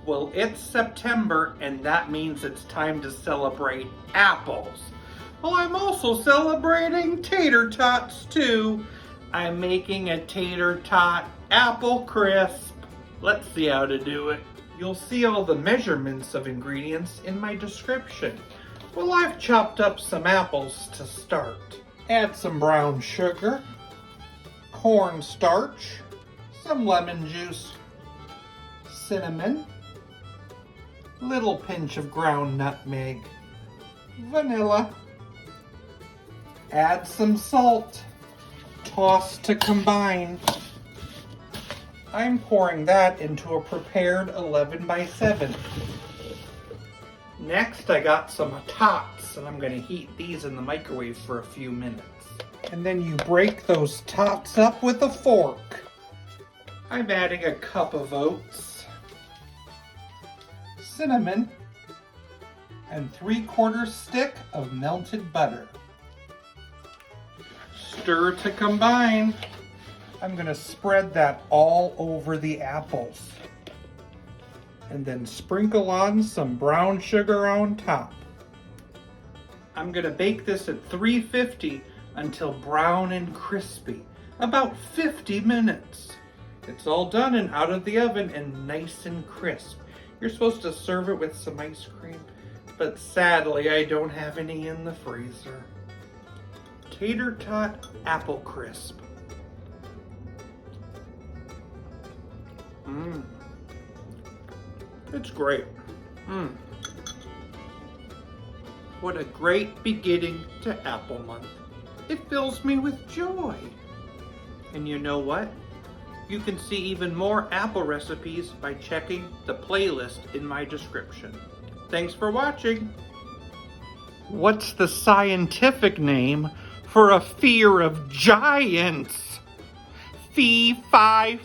Well, it's September, and that means it's time to celebrate apples. Well, I'm also celebrating tater tots too. I'm making a tater tot apple crisp. Let's see how to do it. You'll see all the measurements of ingredients in my description. Well, I've chopped up some apples to start. Add some brown sugar, cornstarch, some lemon juice, cinnamon, little pinch of ground nutmeg, vanilla. Add some salt. Toss to combine. I'm pouring that into a prepared 11 by 7. Next, I got some tots, and I'm going to heat these in the microwave for a few minutes. And then you break those tots up with a fork. I'm adding a cup of oats, cinnamon, and 3/4 stick of melted butter. Stir to combine. I'm going to spread that all over the apples. And then sprinkle on some brown sugar on top. I'm going to bake this at 350 until brown and crispy, about 50 minutes. It's all done and out of the oven and nice and crisp. You're supposed to serve it with some ice cream, but sadly I don't have any in the freezer. Tater Tot Apple Crisp. It's great. What a great beginning to Apple Month. It fills me with joy. And you know what? You can see even more apple recipes by checking the playlist in my description. Thanks for watching. What's the scientific name for a fear of giants? Fee-fi-phobia.